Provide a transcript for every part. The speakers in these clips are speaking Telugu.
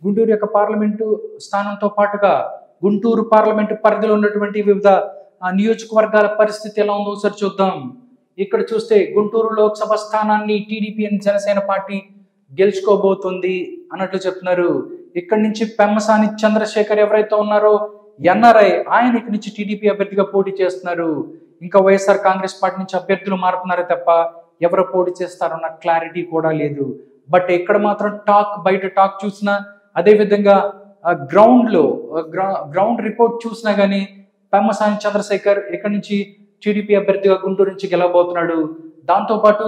గుంటూరు యొక్క పార్లమెంటు స్థానంతో పాటుగా గుంటూరు పార్లమెంటు పరిధిలో ఉన్నటువంటి వివిధ నియోజకవర్గాల పరిస్థితి ఎలా ఉందో ఒకసారి చూద్దాం. ఇక్కడ చూస్తే గుంటూరు లోక్సభ స్థానాన్ని టీడీపీ అండ్ జనసేన పార్టీ గెలుచుకోబోతుంది అన్నట్లు చెప్తున్నారు. ఇక్కడి నుంచి పెమ్మసాని చంద్రశేఖర్ ఎవరైతే ఉన్నారో ఎన్ఆర్ఐ, ఆయన ఇక్కడి నుంచి టీడీపీ అభ్యర్థిగా పోటీ చేస్తున్నారు. ఇంకా వైఎస్ఆర్ కాంగ్రెస్ పార్టీ నుంచి అభ్యర్థులు మారుతున్నారే తప్ప ఎవరు పోటీ చేస్తారన్న క్లారిటీ కూడా లేదు. బట్ ఇక్కడ మాత్రం బయట టాక్ చూసినా, అదేవిధంగా గ్రౌండ్ రిపోర్ట్ చూసినా కానీ పెమ్మసాని చంద్రశేఖర్ ఇక్కడి నుంచి టీడీపీ అభ్యర్థిగా గుంటూరు నుంచి గెలవబోతున్నాడు. దాంతోపాటు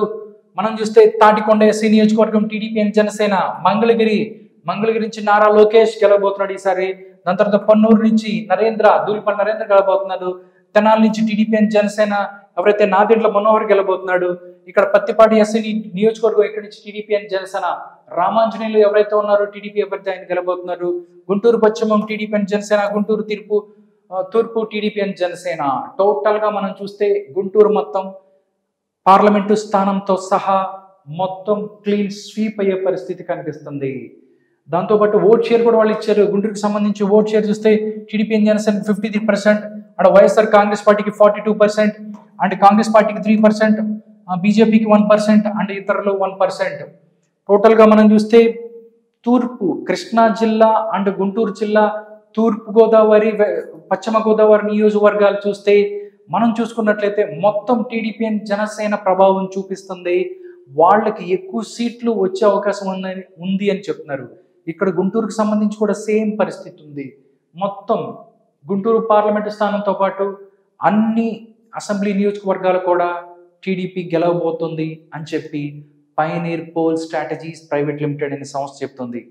మనం చూస్తే తాటికొండ ఎస్సీ నియోజకవర్గం టీడీపీ అండ్ జనసేన, మంగళగిరి నుంచి నారా లోకేష్ గెలవబోతున్నాడు ఈసారి. దాని తర్వాత పన్నూరు నుంచి దూలిపల్లి నరేంద్ర గెలవబోతున్నాడు. తెనాలి నుంచి టీడీపీ అండ్ జనసేన ఎవరైతే నాదెండ్ల మనోహర్ గెలవబోతున్నాడు. ఇక్కడ పత్తిపాటి ఎస్సీ నియోజకవర్గం ఇక్కడి నుంచి టీడీపీ అండ్ జనసేన రామాంజనేయులు ఎవరైతే ఉన్నారో టీడీపీ అభ్యర్థి ఆయన గెలవబోతున్నారు. గుంటూరు పశ్చిమం టీడీపీ అండ్ జనసేన, గుంటూరు తూర్పు టీడీపీ అండ్ జనసేన. టోటల్ గా మనం చూస్తే గుంటూరు మొత్తం పార్లమెంటు స్థానంతో సహా మొత్తం క్లీన్ స్వీప్ అయ్యే పరిస్థితి కనిపిస్తుంది. దాంతోపాటు ఓట్ షేర్ కూడా వాళ్ళు ఇచ్చారు. గుంటూరుకి సంబంధించి ఓట్ షేర్ చూస్తే TDP and Janasena 53%, and YSR Congress పార్టీకి 42%, అండ్ కాంగ్రెస్ పార్టీకి 3%, బీజేపీకి 1%, అండ్ ఇతరులు 1%. టోటల్ గా మనం చూస్తే తూర్పు కృష్ణా జిల్లా అండ్ గుంటూరు జిల్లా, తూర్పు గోదావరి, పశ్చిమ గోదావరి నియోజకవర్గాలు చూస్తే మనం చూసుకున్నట్లయితే మొత్తం టీడీపీ అండ్ జనసేన ప్రభావం చూపిస్తుంది. వాళ్ళకి ఎక్కువ సీట్లు వచ్చే అవకాశం ఉంది అని చెప్తున్నారు. ఇక్కడ గుంటూరుకు సంబంధించి కూడా సేమ్ పరిస్థితి ఉంది. మొత్తం గుంటూరు పార్లమెంటు స్థానంతో పాటు అన్ని అసెంబ్లీ నియోజకవర్గాలు కూడా టీడీపీ గెలవబోతుంది అని చెప్పి Pioneer Poll Strategies Private Limited అనే సంస్థ చెప్తుంది.